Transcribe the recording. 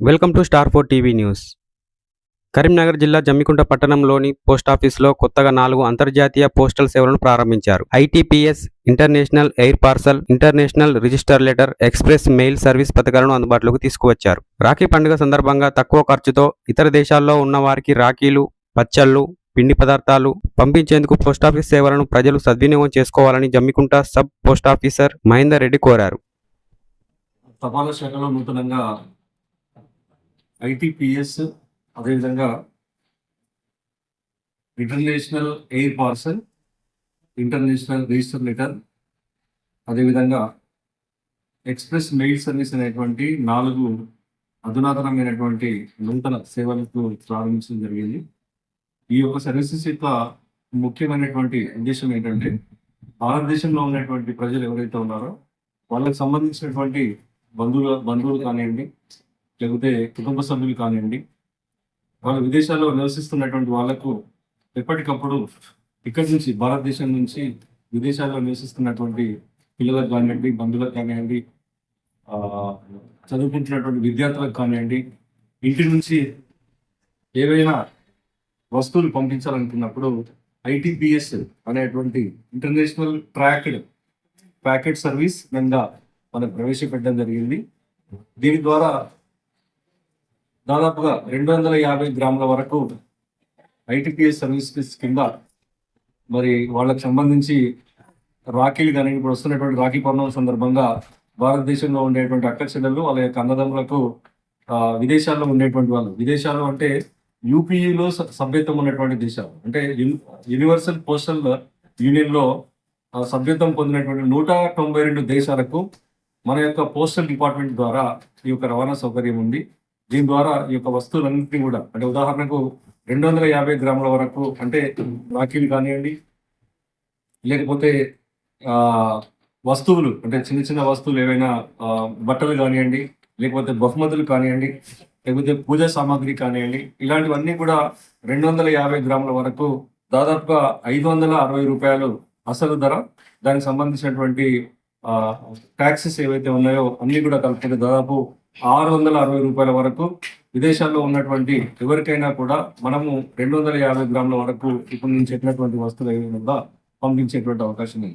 Welcome to star 4 TV news. Karimnagar జిల్లా జమ్మికుంట పట్టణంలోని పోస్టాఫీసులో కొత్తగా 4 అంతర్జాతీయ పోస్టల్ సేవలను ప్రారంభించారు. ITPS, international air parcel, international register letter, express mail service పథకాలను అందుబాటులోకి తీసుకువచ్చారు. రాఖీ పండుగ సందర్భంగా తక్కువ ఖర్చుతో ఇతర దేశాల్లో ఉన్న వారికి రాఖీలు, పచ్చళ్లు, పిండి పదార్థాలు పంపించేందుకు పోస్టాఫీస్ సేవలను ప్రజలు సద్వినియోగం చేసుకోవాలని జమ్మికుంట సబ్ పోస్టాఫీసర్ మహేందర్ రెడ్డి కోరారు. తపాలా శాఖలో నూతనంగా ఐటీపీఎస్, అదేవిధంగా international air parcel, international register letter, అదేవిధంగా ఎక్స్ప్రెస్ మెయిల్ సర్వీస్ అనేటువంటి 4 అధునాతనమైనటువంటి నూతన సేవలకు ప్రారంభించడం జరిగింది. ఈ యొక్క సర్వీసెస్ యొక్క ముఖ్యమైనటువంటి ఉద్దేశం ఏంటంటే, భారతదేశంలో ఉన్నటువంటి ప్రజలు ఎవరైతే ఉన్నారో వాళ్ళకి సంబంధించినటువంటి బంధువులు కానివ్వండి, లేకపోతే కుటుంబ సభ్యులు కానివ్వండి, వాళ్ళు విదేశాల్లో నివసిస్తున్నటువంటి వాళ్లకు ఎప్పటికప్పుడు ఇక్కడి నుంచి, భారతదేశం నుంచి విదేశాల్లో నివసిస్తున్నటువంటి పిల్లలకు కానివ్వండి, బంధువులకు కానివ్వండి, చదువుకుంటున్నటువంటి విద్యార్థులకు కానివ్వండి, ఇంటి నుంచి ఏవైనా వస్తువులు పంపించాలనుకున్నప్పుడు ఐటీపీఎస్ అనేటువంటి ఇంటర్నేషనల్ ప్యాకెట్ సర్వీస్ కింద మనం ప్రవేశపెట్టడం జరిగింది. దీని ద్వారా దాదాపుగా 250 గ్రాముల వరకు ఐటీపీఎస్ సర్వీసెస్ కింద మరి వాళ్ళకి సంబంధించి రాఖీలు కానీ, ఇప్పుడు వస్తున్నటువంటి రాఖీ పౌర్ణమి సందర్భంగా భారతదేశంలో ఉండేటువంటి అక్క చెల్లెలు వాళ్ళ యొక్క అన్నదమ్ములకు విదేశాల్లో ఉండేటువంటి వాళ్ళు, విదేశాల్లో అంటే యూపీఈలో సభ్యత్వం ఉన్నటువంటి దేశాలు, అంటే యూనివర్సల్ పోస్టల్ యూనియన్లో సభ్యత్వం పొందినటువంటి 192 దేశాలకు మన యొక్క పోస్టల్ డిపార్ట్మెంట్ ద్వారా ఈ యొక్క రవాణా సౌకర్యం ఉంది. దీని ద్వారా ఈ యొక్క వస్తువులన్నింటినీ కూడా, అంటే ఉదాహరణకు 250 గ్రాముల వరకు, అంటే రాఖీలు కానివ్వండి, లేకపోతే వస్తువులు, అంటే చిన్న చిన్న వస్తువులు ఏవైనా బట్టలు కానివ్వండి, లేకపోతే బహుమతులు కానివ్వండి, లేకపోతే పూజా సామాగ్రి కానివ్వండి, ఇలాంటివన్నీ కూడా 250 గ్రాముల వరకు దాదాపుగా 560 రూపాయలు అసలు ధర. దానికి సంబంధించినటువంటి ట్యాక్సెస్ ఏవైతే ఉన్నాయో అన్ని కూడా కలుపుకుంటే దాదాపు 660 రూపాయల వరకు విదేశాల్లో ఉన్నటువంటి ఎవరికైనా కూడా మనము 250 గ్రాముల వరకు ఇప్పుడు నేను చెప్పినటువంటి వస్తువులు ఏమైనా పంపించేటువంటి అవకాశం ఉంది.